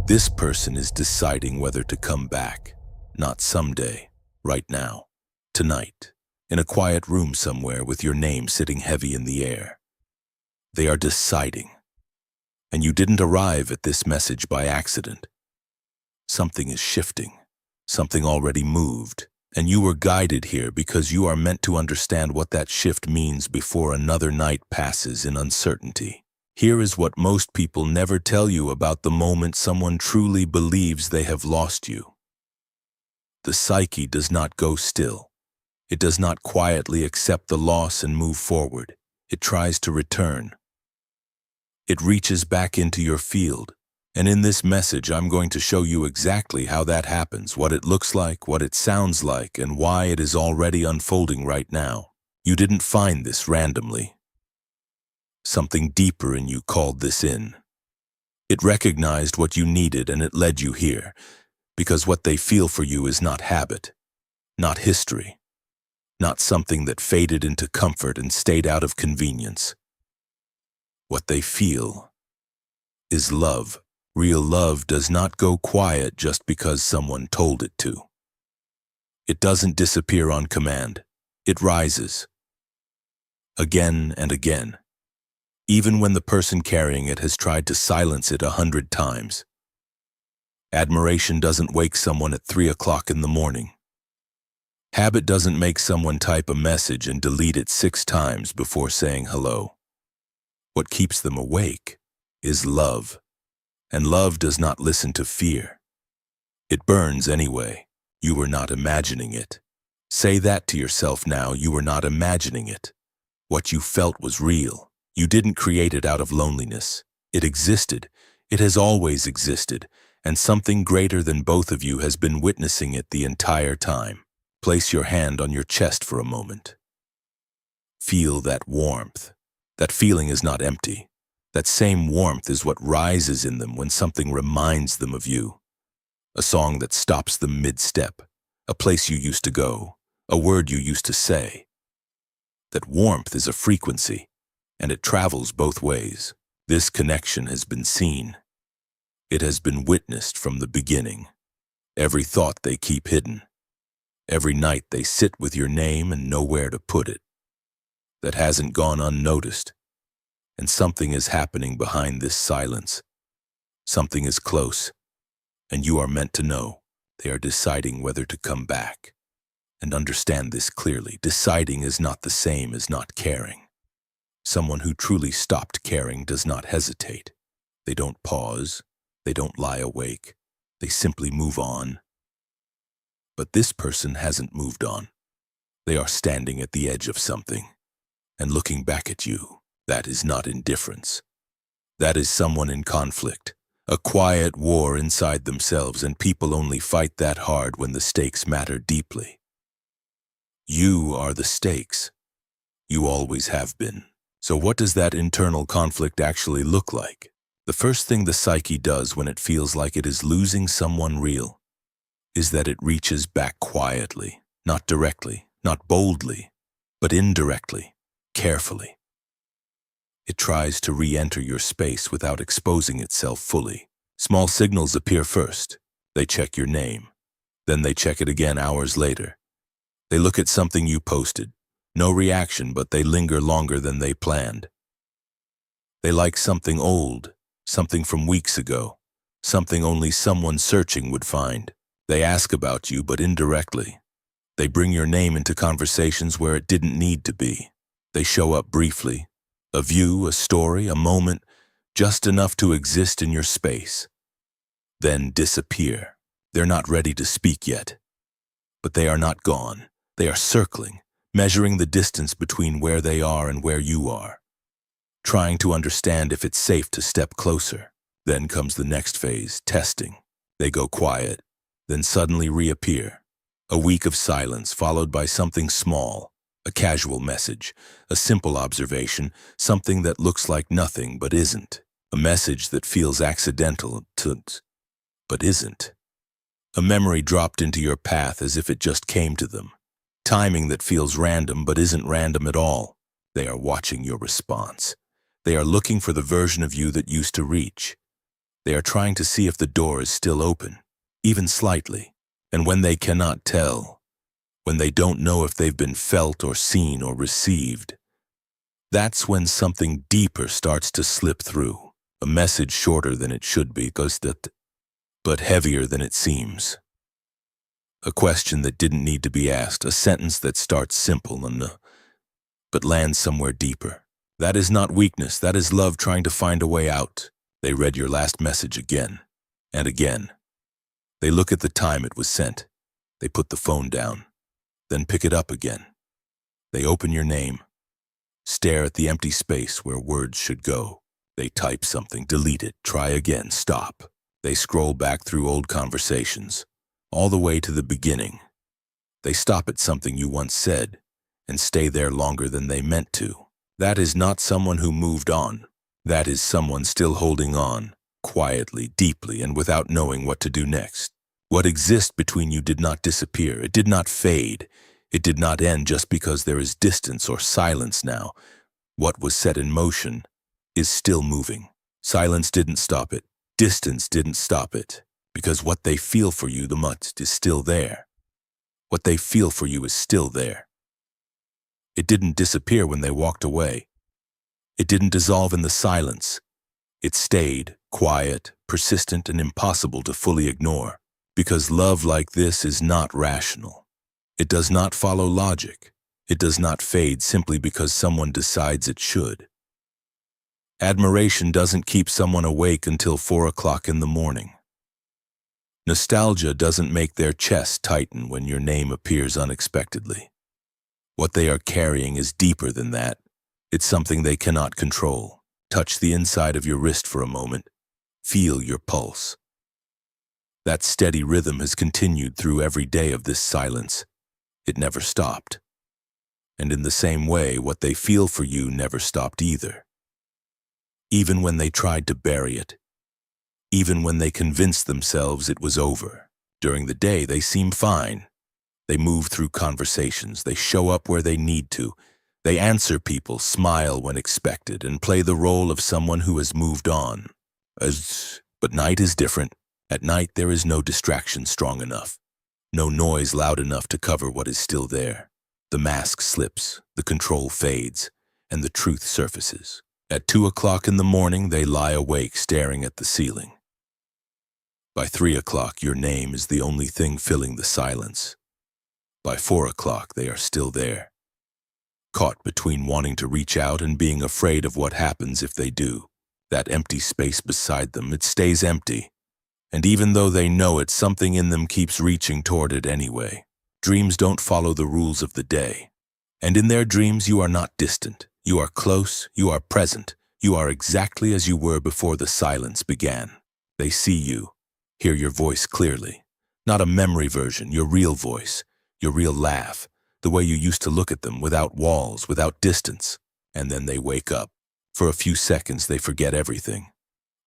This person is deciding whether to come back, not someday, right now, tonight, in a quiet room somewhere with your name sitting heavy in the air. They are deciding. And you didn't arrive at this message by accident. Something is shifting, something already moved, and you were guided here because you are meant to understand what that shift means before another night passes in uncertainty. Here is what most people never tell you about the moment someone truly believes they have lost you. The psyche does not go still. It does not quietly accept the loss and move forward. It tries to return. It reaches back into your field. And in this message, I'm going to show you exactly how that happens, what it looks like, what it sounds like, and why it is already unfolding right now. You didn't find this randomly. Something deeper in you called this in. It recognized what you needed and it led you here, because what they feel for you is not habit, not history, not something that faded into comfort and stayed out of convenience. What they feel is love. Real love does not go quiet just because someone told it to. It doesn't disappear on command. It rises. Again and again. Even when the person carrying it has tried to silence it 100 times. Admiration doesn't wake someone at 3 o'clock in the morning. Habit doesn't make someone type a message and delete it 6 times before saying hello. What keeps them awake is love. And love does not listen to fear. It burns anyway. You were not imagining it. Say that to yourself now. You were not imagining it. What you felt was real. You didn't create it out of loneliness. It existed. It has always existed. And something greater than both of you has been witnessing it the entire time. Place your hand on your chest for a moment. Feel that warmth. That feeling is not empty. That same warmth is what rises in them when something reminds them of you. A song that stops them mid-step, a place you used to go, a word you used to say. That warmth is a frequency, and it travels both ways. This connection has been seen. It has been witnessed from the beginning. Every thought they keep hidden. Every night they sit with your name and know where to put it. That hasn't gone unnoticed. And something is happening behind this silence. Something is close, and you are meant to know. They are deciding whether to come back. And understand this clearly. Deciding is not the same as not caring. Someone who truly stopped caring does not hesitate. They don't pause. They don't lie awake. They simply move on. But this person hasn't moved on. They are standing at the edge of something and looking back at you. That is not indifference. That is someone in conflict, a quiet war inside themselves, and people only fight that hard when the stakes matter deeply. You are the stakes. You always have been. So what does that internal conflict actually look like? The first thing the psyche does when it feels like it is losing someone real is that it reaches back quietly, not directly, not boldly, but indirectly, carefully. It tries to re-enter your space without exposing itself fully. Small signals appear first. They check your name. Then they check it again hours later. They look at something you posted. No reaction, but they linger longer than they planned. They like something old, something from weeks ago, something only someone searching would find. They ask about you, but indirectly. They bring your name into conversations where it didn't need to be. They show up briefly. A view, a story, a moment, just enough to exist in your space. Then disappear. They're not ready to speak yet. But they are not gone. They are circling, measuring the distance between where they are and where you are. Trying to understand if it's safe to step closer. Then comes the next phase, testing. They go quiet, then suddenly reappear. A week of silence followed by something small. A casual message, a simple observation, something that looks like nothing but isn't. A message that feels accidental but isn't. A memory dropped into your path as if it just came to them. Timing that feels random but isn't random at all. They are watching your response. They are looking for the version of you that used to reach. They are trying to see if the door is still open, even slightly. And when they cannot tell, when they don't know if they've been felt or seen or received, that's when something deeper starts to slip through. A message shorter than it should be, but heavier than it seems. A question that didn't need to be asked, a sentence that starts simple but lands somewhere deeper. That is not weakness, that is love trying to find a way out. They read your last message again and again. They look at the time it was sent. They put the phone down, then pick it up again. They open your name, stare at the empty space where words should go. They type something, delete it, try again, stop. They scroll back through old conversations, all the way to the beginning. They stop at something you once said and stay there longer than they meant to. That is not someone who moved on. That is someone still holding on, quietly, deeply, and without knowing what to do next. What exists between you did not disappear. It did not fade. It did not end just because there is distance or silence now. What was set in motion is still moving. Silence didn't stop it. Distance didn't stop it. Because what they feel for you the most is still there. What they feel for you is still there. It didn't disappear when they walked away. It didn't dissolve in the silence. It stayed, quiet, persistent, and impossible to fully ignore. Because love like this is not rational. It does not follow logic. It does not fade simply because someone decides it should. Admiration doesn't keep someone awake until 4 o'clock in the morning. Nostalgia doesn't make their chest tighten when your name appears unexpectedly. What they are carrying is deeper than that. It's something they cannot control. Touch the inside of your wrist for a moment. Feel your pulse. That steady rhythm has continued through every day of this silence. It never stopped. And in the same way, what they feel for you never stopped either. Even when they tried to bury it. Even when they convinced themselves it was over. During the day, they seem fine. They move through conversations. They show up where they need to. They answer people, smile when expected, and play the role of someone who has moved on. But night is different. At night, there is no distraction strong enough. No noise loud enough to cover what is still there. The mask slips, the control fades, and the truth surfaces. At 2 o'clock in the morning, they lie awake staring at the ceiling. By 3 o'clock, your name is the only thing filling the silence. By 4 o'clock, they are still there. Caught between wanting to reach out and being afraid of what happens if they do. That empty space beside them, it stays empty. And even though they know it, something in them keeps reaching toward it anyway. Dreams don't follow the rules of the day. And in their dreams, you are not distant. You are close, you are present. You are exactly as you were before the silence began. They see you, hear your voice clearly. Not a memory version, your real voice, your real laugh, the way you used to look at them, without walls, without distance. And then they wake up. For a few seconds, they forget everything.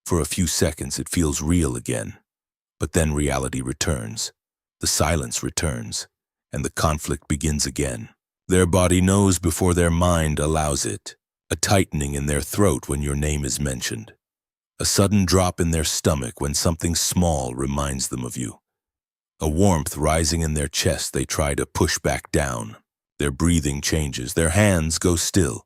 For a few seconds, it feels real again. But then reality returns. The silence returns. And the conflict begins again. Their body knows before their mind allows it. A tightening in their throat when your name is mentioned. A sudden drop in their stomach when something small reminds them of you. A warmth rising in their chest they try to push back down. Their breathing changes. Their hands go still.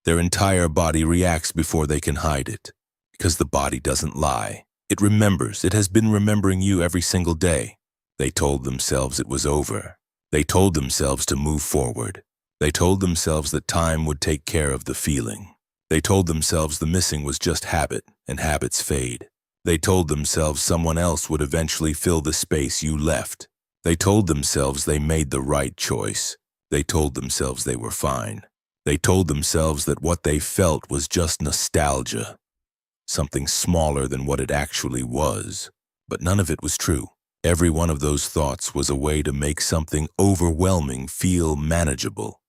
Their entire body reacts before they can hide it. Because the body doesn't lie. It remembers. It has been remembering you every single day. They told themselves it was over. They told themselves to move forward. They told themselves that time would take care of the feeling. They told themselves the missing was just habit, and habits fade. They told themselves someone else would eventually fill the space you left. They told themselves they made the right choice. They told themselves they were fine. They told themselves that what they felt was just nostalgia. Something smaller than what it actually was. But none of it was true. Every one of those thoughts was a way to make something overwhelming feel manageable.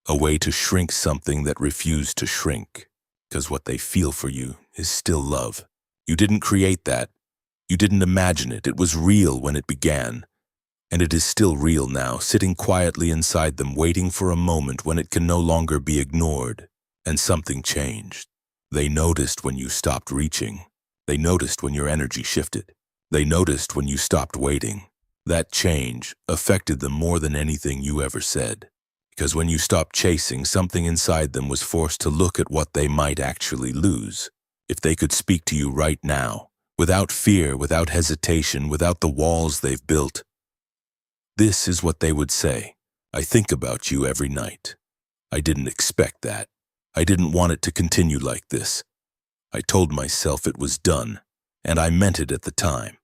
A way to shrink something that refused to shrink. Because what they feel for you is still love. You didn't create that. You didn't imagine it. It was real when it began. And it is still real now, sitting quietly inside them, waiting for a moment when it can no longer be ignored. And something changed. They noticed when you stopped reaching. They noticed when your energy shifted. They noticed when you stopped waiting. That change affected them more than anything you ever said. Because when you stopped chasing, something inside them was forced to look at what they might actually lose. If they could speak to you right now, without fear, without hesitation, without the walls they've built, this is what they would say. I think about you every night. I didn't expect that. I didn't want it to continue like this. I told myself it was done, and I meant it at the time.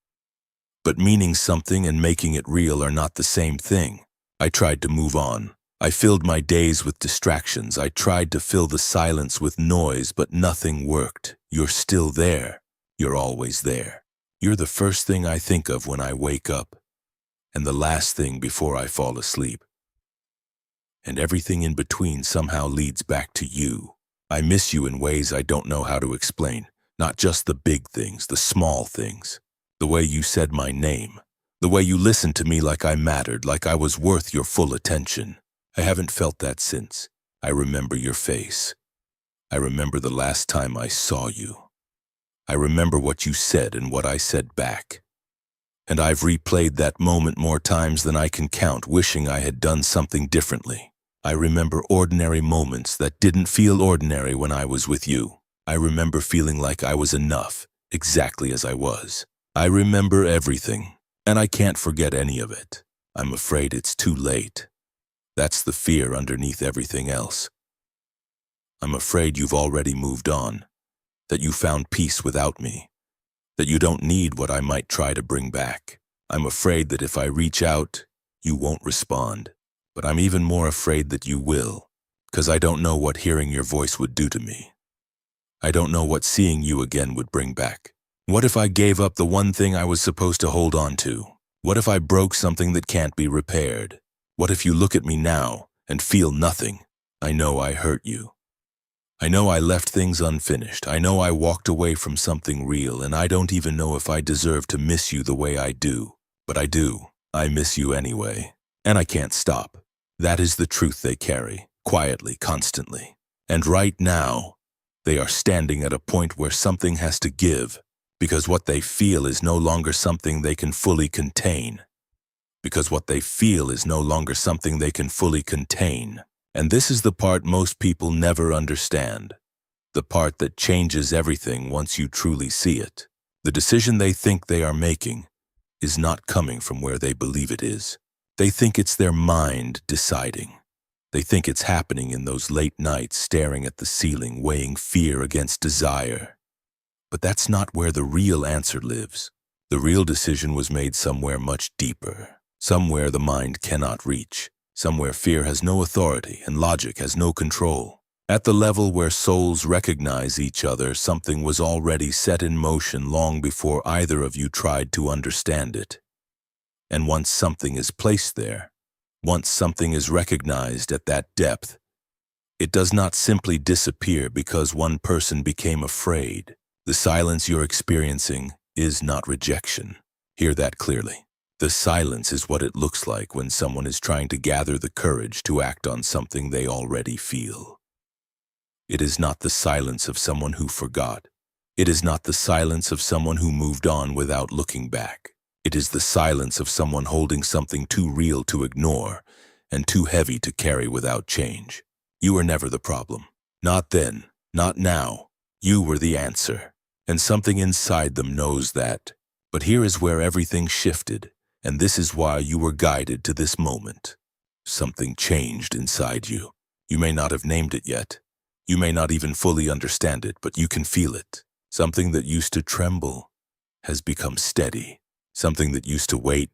But meaning something and making it real are not the same thing. I tried to move on. I filled my days with distractions. I tried to fill the silence with noise, but nothing worked. You're still there. You're always there. You're the first thing I think of when I wake up, and the last thing before I fall asleep. And everything in between somehow leads back to you. I miss you in ways I don't know how to explain. Not just the big things, the small things. The way you said my name. The way you listened to me like I mattered, like I was worth your full attention. I haven't felt that since. I remember your face. I remember the last time I saw you. I remember what you said and what I said back. And I've replayed that moment more times than I can count, wishing I had done something differently. I remember ordinary moments that didn't feel ordinary when I was with you. I remember feeling like I was enough, exactly as I was. I remember everything, and I can't forget any of it. I'm afraid it's too late. That's the fear underneath everything else. I'm afraid you've already moved on, that you found peace without me, that you don't need what I might try to bring back. I'm afraid that if I reach out, you won't respond. But I'm even more afraid that you will, because I don't know what hearing your voice would do to me. I don't know what seeing you again would bring back. What if I gave up the one thing I was supposed to hold on to? What if I broke something that can't be repaired? What if you look at me now and feel nothing? I know I hurt you. I know I left things unfinished. I know I walked away from something real, and I don't even know if I deserve to miss you the way I do. But I do. I miss you anyway. And I can't stop. That is the truth they carry, quietly, constantly. And right now, they are standing at a point where something has to give, because what they feel is no longer something they can fully contain. Because what they feel is no longer something they can fully contain. And this is the part most people never understand. The part that changes everything once you truly see it. The decision they think they are making is not coming from where they believe it is. They think it's their mind deciding. They think it's happening in those late nights staring at the ceiling, weighing fear against desire. But that's not where the real answer lives. The real decision was made somewhere much deeper, somewhere the mind cannot reach, somewhere fear has no authority and logic has no control. At the level where souls recognize each other, something was already set in motion long before either of you tried to understand it. And once something is placed there, once something is recognized at that depth, it does not simply disappear because one person became afraid. The silence you're experiencing is not rejection. Hear that clearly. The silence is what it looks like when someone is trying to gather the courage to act on something they already feel. It is not the silence of someone who forgot. It is not the silence of someone who moved on without looking back. It is the silence of someone holding something too real to ignore and too heavy to carry without change. You were never the problem. Not then, not now. You were the answer. And something inside them knows that. But here is where everything shifted, and this is why you were guided to this moment. Something changed inside you. You may not have named it yet. You may not even fully understand it, but you can feel it. Something that used to tremble has become steady. Something that used to wait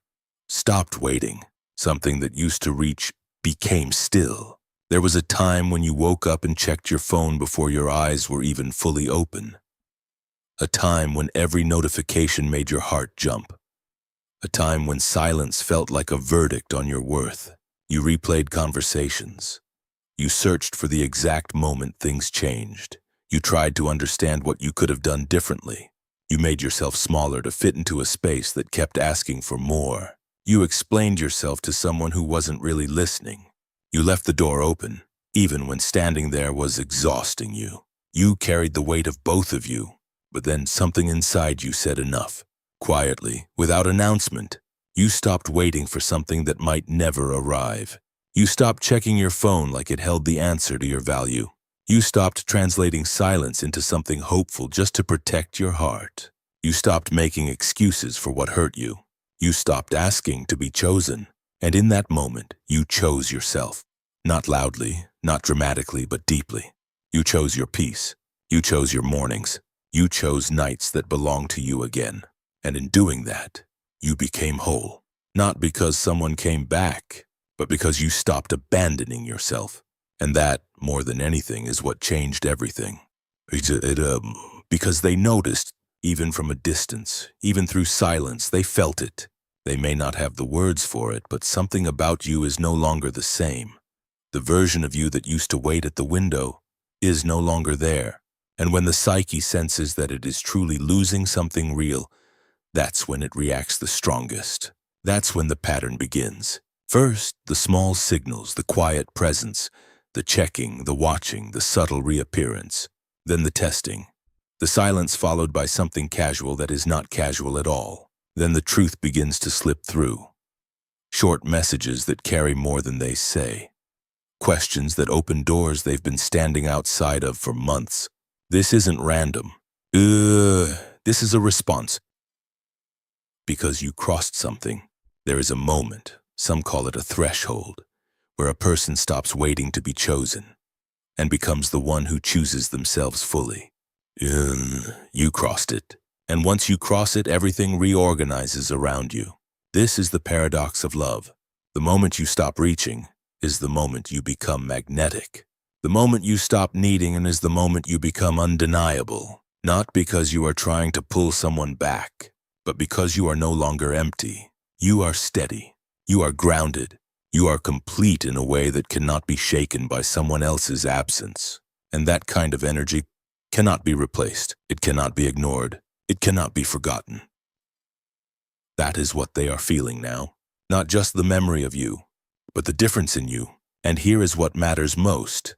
stopped waiting. Something that used to reach became still. There was a time when you woke up and checked your phone before your eyes were even fully open. A time when every notification made your heart jump. A time when silence felt like a verdict on your worth. You replayed conversations. You searched for the exact moment things changed. You tried to understand what you could have done differently. You made yourself smaller to fit into a space that kept asking for more. You explained yourself to someone who wasn't really listening. You left the door open, even when standing there was exhausting you. You carried the weight of both of you, But then something inside you said enough. Quietly, without announcement, you stopped waiting for something that might never arrive. You stopped checking your phone like it held the answer to your value. You stopped translating silence into something hopeful just to protect your heart. You stopped making excuses for what hurt you. You stopped asking to be chosen. And in that moment, you chose yourself. Not loudly, not dramatically, but deeply. You chose your peace. You chose your mornings. You chose nights that belonged to you again. And in doing that, you became whole. Not because someone came back, but because you stopped abandoning yourself. And that, more than anything, is what changed everything. Because they noticed, even from a distance, even through silence, they felt it. They may not have the words for it, but something about you is no longer the same. The version of you that used to wait at the window is no longer there. And when the psyche senses that it is truly losing something real, that's when it reacts the strongest. That's when the pattern begins. First, the small signals, the quiet presence, the checking, the watching, the subtle reappearance. Then the testing. The silence followed by something casual that is not casual at all. Then the truth begins to slip through. Short messages that carry more than they say. Questions that open doors they've been standing outside of for months. This isn't random. This is a response. Because you crossed something. There is a moment, some call it a threshold, where a person stops waiting to be chosen and becomes the one who chooses themselves fully. You crossed it. And once you cross it, everything reorganizes around you. This is the paradox of love. The moment you stop reaching is the moment you become magnetic. The moment you stop needing and is the moment you become undeniable. Not because you are trying to pull someone back, but because you are no longer empty. You are steady. You are grounded. You are complete in a way that cannot be shaken by someone else's absence. And that kind of energy cannot be replaced. It cannot be ignored. It cannot be forgotten. That is what they are feeling now. Not just the memory of you, but the difference in you. And here is what matters most.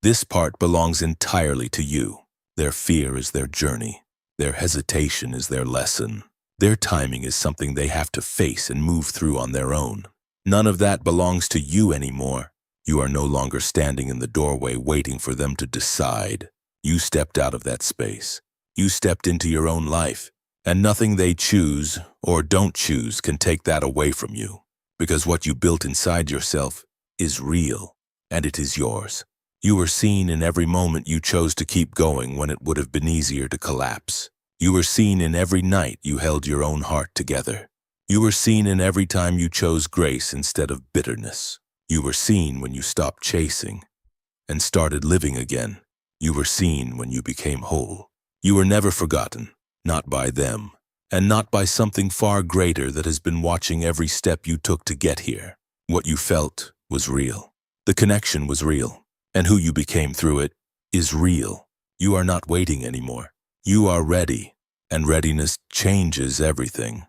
This part belongs entirely to you. Their fear is their journey. Their hesitation is their lesson. Their timing is something they have to face and move through on their own. None of that belongs to you anymore. You are no longer standing in the doorway waiting for them to decide. You stepped out of that space. You stepped into your own life. And nothing they choose or don't choose can take that away from you. Because what you built inside yourself is real, and it is yours. You were seen in every moment you chose to keep going when it would have been easier to collapse. You were seen in every night you held your own heart together. You were seen in every time you chose grace instead of bitterness. You were seen when you stopped chasing and started living again. You were seen when you became whole. You were never forgotten, not by them, and not by something far greater that has been watching every step you took to get here. What you felt was real. The connection was real, and who you became through it is real. You are not waiting anymore. You are ready, and readiness changes everything.